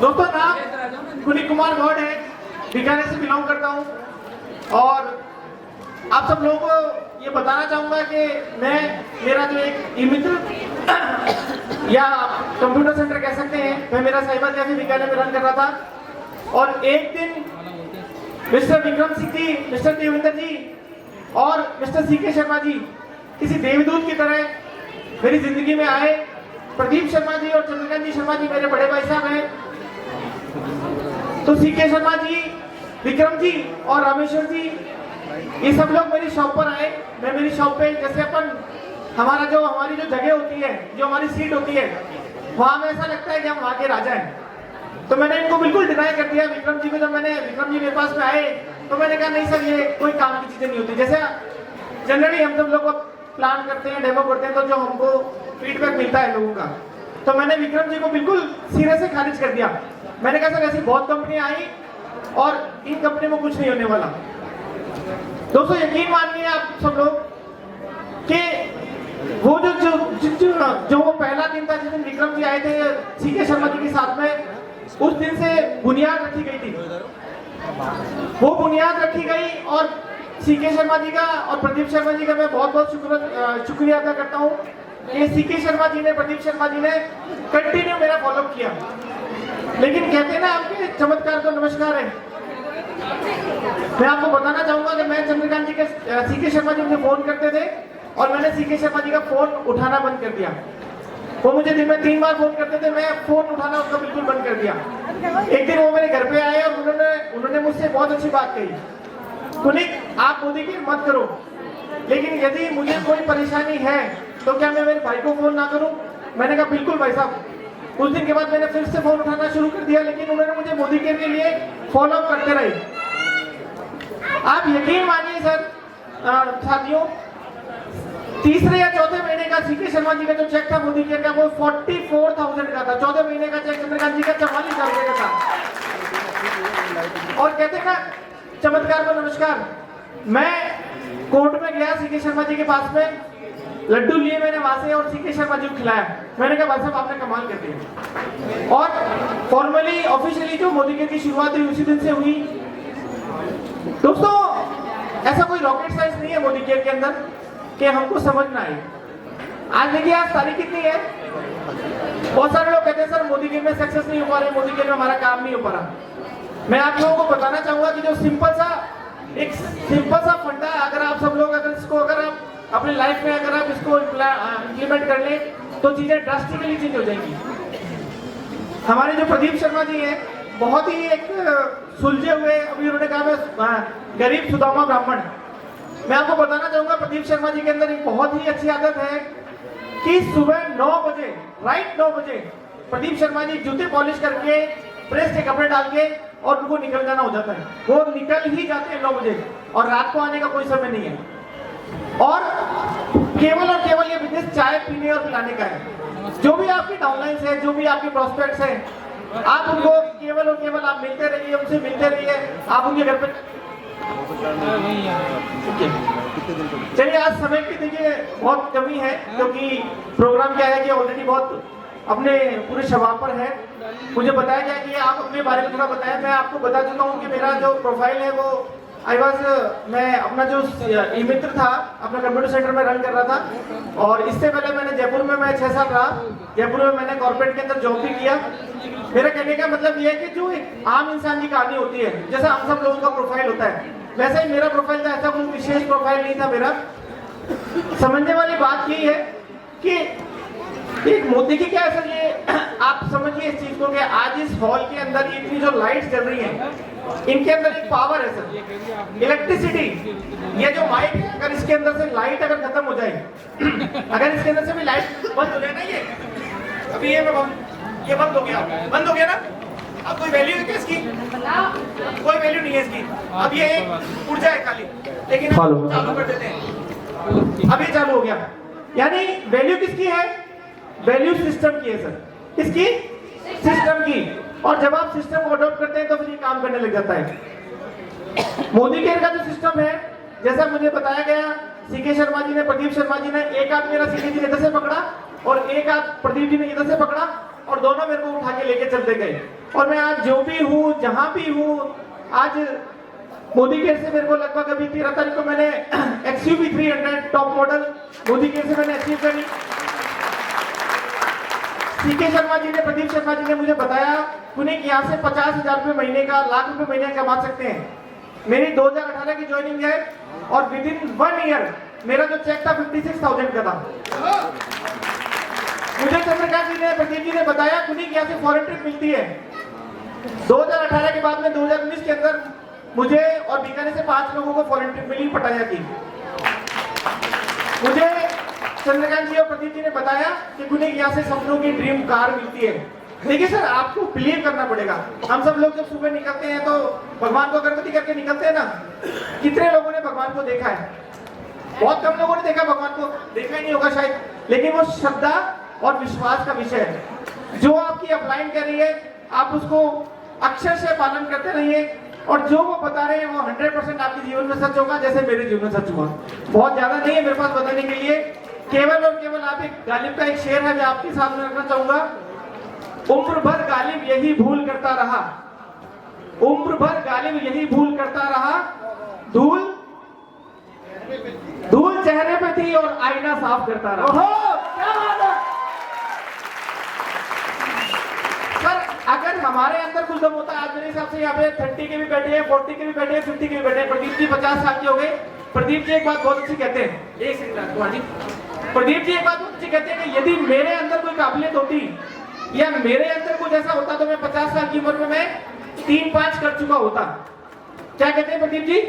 दोस्तों नाम कुनी कुमार गौड़ है, बीकानेर से बिलोंग करता हूँ और आप सब लोगों को ये बताना चाहूँगा कि मेरा जो एक ई मित्र या कंप्यूटर सेंटर कह सकते हैं, मैं मेरा साइबर कैफे बीकानेर में रन कर रहा था और एक दिन मिस्टर विक्रम सिंह जी, मिस्टर देवेंद्र जी और मिस्टर सीके शर्मा जी किसी देवदूत की तरह मेरी जिंदगी में आए। प्रदीप शर्मा जी और चंद्रकांत जी शर्मा जी मेरे बड़े भाई साहब हैं, तो सीके शर्मा जी, विक्रम जी और रामेश्वर जी, ये सब लोग मेरी शॉप पर आए। मैं मेरी शॉप पे जैसे हमारी जो जगह होती है, जो हमारी सीट होती है, वहां में ऐसा लगता है कि हम वहां के राजा हैं। तो मैंने इनको बिल्कुल डिनाई कर दिया विक्रम जी को। जब विक्रम जी मेरे पास में आए तो मैंने कहा नहीं सर, ये कोई काम की चीजें नहीं होती। जैसे जनरली हम सब लोग प्लान करते हैं, डेमो करते हैं, तो जो हमको फीडबैक मिलता है लोगों का, तो मैंने विक्रम जी को बिल्कुल सिरे से खारिज कर दिया। मैंने कहा सर ऐसी बहुत कंपनियां आई और इन कंपनी में कुछ नहीं होने वाला। दोस्तों यकीन मानिए आप सब लोग कि वो जो वो पहला दिन था जिस दिन विक्रम जी आए थे सीके शर्मा जी के साथ में, उस दिन से बुनियाद रखी गई थी। वो बुनियाद रखी गई और सीके शर्मा जी का और प्रदीप शर्मा जी का मैं बहुत बहुत शुक्रिया अदा करता हूँ कि सीके शर्मा जी ने, प्रदीप शर्मा जी ने कंटिन्यू मेरा फॉलो किया। लेकिन कहते हैं ना आपके चमत्कार को नमस्कार है। मैं आपको बताना चाहूंगा कि मैं चंद्रकांत जी के सीके शर्मा जी मुझे फोन करते थे और मैंने सीके शर्मा जी का फोन उठाना बंद कर दिया। वो मुझे दिन में 3 बार फोन करते थे, मैं फोन उठाना उनका बिल्कुल बंद कर दिया। एक दिन वो मेरे घर पे आए और उन्होंने मुझसे बहुत अच्छी बात कही, कुनिक आप मोदी की मत करो, लेकिन यदि मुझे कोई परेशानी है तो क्या मैं मेरे भाई को फोन ना करूं? मैंने कहा बिल्कुल भाई साहब। उस दिन के बाद मैंने फिर से फोन उठाना शुरू कर दिया, लेकिन उन्होंने मुझे मोदी केयर के लिए फॉलो अप करते रहे। आप यकीन मानिए सर साथियों, तीसरे या चौथे महीने का सीके शर्मा जी का जो चेक था मोदी केयर का, वो 44,000 का था। चौथे महीने का चेक चंद्रकांत जी का 44,000 रुपए का था। और कहते ना चमत्कार को नमस्कार, मैं कोर्ट में गया सीके शर्मा जी के पास में, लड्डू लिए मैंने वहां से और सीके शर्मा जी को खिलाया। मैंने कहा भाई साहब आपने कमाल कर दिया। और फॉर्मली ऑफिशियली जो मोदी केयर की शुरुआत हुई उसी दिन से हुई। दोस्तों ऐसा कोई रॉकेट साइंस नहीं है मोदी केयर के अंदर कि हमको समझ ना आए। आज देखिए आज तारीख कितनी है, बहुत सारे लोग कहते हैं सर मोदी केयर में सक्सेस नहीं हो पा रहे, मोदी केयर में हमारा काम नहीं हो पा रहा। मैं आप लोगों को बताना चाहूंगा कि जो सिंपल सा फंडा, अगर आप सब लोग अगर आप अपनी लाइफ में अगर आप इसको इम्प्लीमेंट कर ले तो चीजें ड्रास्टिकली चेंज हो जाएंगी। हमारे जो प्रदीप शर्मा जी हैं, बहुत ही एक सुलझे हुए, अभी उन्होंने कहा मैं गरीब सुदामा ब्राह्मण। मैं आपको बताना चाहूंगा प्रदीप शर्मा जी के अंदर एक बहुत ही अच्छी आदत है कि सुबह 9 बजे, राइट 9 बजे प्रदीप शर्मा जी जूते पॉलिश करके, प्रेस के कपड़े डाल के और उनको निकल जाना हो जाता है। वो निकल ही जाते हैं 9 बजे और रात को आने का कोई समय नहीं है। और केवल ये बिजनेस चाय पीने और पिलाने का है। जो भी आपकी डाउनलाइंस है, जो भी आपके प्रोस्पेक्ट्स हैं, आप उनको केवल और केवल आप मिलते रहिए, उनसे मिलते रहिए। आप उनके घर पे चलिए, आज समय की देखिए बहुत कमी है क्योंकि प्रोग्राम क्या है कि ऑलरेडी बहुत अपने पूरे शबाब पर है। मुझे बताया गया कि आप अपने बारे में थोड़ा बताएं। मैं आपको बता चुका हूँ कि मेरा जो प्रोफाइल है वो मैं अपना जो ई मित्र था अपना कंप्यूटर सेंटर में रन कर रहा था और इससे पहले मैंने जयपुर में 6 साल रहा। जयपुर में मैंने कॉर्पोरेट के अंदर जॉब भी किया। मेरा कहने का मतलब ये है कि जो एक आम इंसान की कहानी होती है, जैसा हम सब लोगों का प्रोफाइल होता है, वैसा ही मेरा प्रोफाइल था। ऐसा कोई विशेष प्रोफाइल नहीं था मेरा। समझने वाली बात यही है कि एक मोदी की क्या असर, ये आप समझिए इस चीज को कि आज इस हॉल के अंदर इतनी जो लाइट्स जल रही हैं, इनके अंदर एक पावर है सर, इलेक्ट्रिसिटी। ये जो माइक है, अगर इसके अंदर से लाइट अगर खत्म हो जाए, अगर इसके अंदर से भी लाइट बंद हो जाए ना, ये अभी ये बंद हो गया ना, अब कोई वैल्यू है क्या इसकी? कोई वैल्यू नहीं है इसकी। अब ये ऊर्जा है खाली, लेकिन चालू कर देते हैं, अब ये चालू हो गया। यानी वैल्यू किसकी है? वैल्यू सिस्टम की है सर। किसकी? सिस्टम की। और जब आप सिस्टम को अडॉप्ट करते हैं तो फिर ये काम करने लग जाता है। मोदी केयर का जो सिस्टम है, जैसा मुझे बताया गया, सीके शर्मा जी ने, प्रदीप शर्मा जी ने एक हाथ मेरा सीके जी ने इधर से पकड़ा और एक हाथ प्रदीप जी ने इधर से पकड़ा और दोनों मेरे को उठा के लेके चलते गए। और मैं आज जो भी हूँ, जहां भी हूँ, आज मोदी केयर से मेरे को लगभग अभी 13 तारीख को मैंने XUV 300 top model Modi care से मैंने अचीव करी। CK शर्मा जी ने, प्रदीप शर्मा जी ने मुझे बताया पुणे के यहाँ से 50,000 रुपये महीने का, लाख रुपए महीने कमा सकते हैं। मेरी 2018 की ज्वाइनिंग है और विद इन 1 ईयर मेरा जो चेक था 56,000 का था। मुझे चंद्रकांत जी ने, प्रदीप जी ने बताया पुणे के यहाँ से फॉरेन ट्रिप मिलती है। 2018 के बाद में 2019 के अंदर मुझे और बीकानेर से 5 लोगों को फॉरेन ट्रिप मिली पटाया की। मुझे चंद्रकांत जी और प्रदीप जी ने बताया कि पुणे यहाँ से सपनों की ड्रीम कार मिलती है। देखिए सर, आपको बिलीव करना पड़ेगा। हम सब लोग जब सुबह निकलते हैं तो भगवान को अगरबत्ती करके निकलते हैं ना। कितने लोगों ने भगवान को देखा है? बहुत कम लोगों ने देखा भगवान को, देखा ही नहीं होगा शायद। लेकिन वो श्रद्धा और विश्वास का विषय है। जो आपकी अपलाइन कर रही है, आप उसको अक्षर से पालन करते रहिए और जो वो बता रहे हैं वो 100% आपके जीवन में सच होगा, जैसे मेरे जीवन में सच हुआ। बहुत ज्यादा नहीं है मेरे पास बताने के लिए, केवल और केवल आप एक गालिब का एक शेर है मैं आपके सामने रखना चाहूंगा। उम्र भर गालिब यही भूल करता रहा, उम्र भर गालिब यही भूल करता रहा, धूल धूल चेहरे पे थी और आईना साफ करता रहा। ओहो, क्या बात है सर। अगर हमारे अंदर कुछ दम होता है, आज मेरे हिसाब से यहाँ पे 30 के भी बैठे हैं, 40 के भी बैठे हैं, 50 के भी बैठे हैं। प्रदीप जी 50 साल के हो गए। प्रदीप जी एक बात बहुत अच्छी कहते हैं, एक सेकंड, प्रदीप जी एक बात बहुत अच्छी कहते हैं कि यदि मेरे अंदर कोई काबिलियत होती या मेरे अंदर कुछ ऐसा होता तो मैं 50 साल की उम्र में मैं 3-5 कर चुका होता। क्या कहते हैं प्रदीप जी?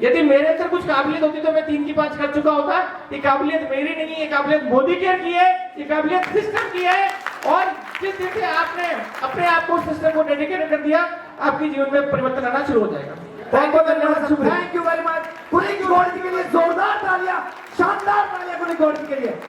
यदि मेरे अंदर कुछ काबिलियत होती तो मैं 3 की 5 कर चुका होता। ये काबिलियत मेरी नहीं है, ये काबिलियत मोदी केयर की है, ये काबिलियत सिस्टम की है। और जिस दिन से आपने अपने आप को सिस्टम को डेडिकेट कर दिया, आपके जीवन में परिवर्तन आना शुरू हो जाएगा। बहुत बहुत धन्यवाद, thank you very much. Pune की गौड़ जी के लिए जोरदार तालियां, शानदार तालियां पुणे की गौड़ जी के लिए।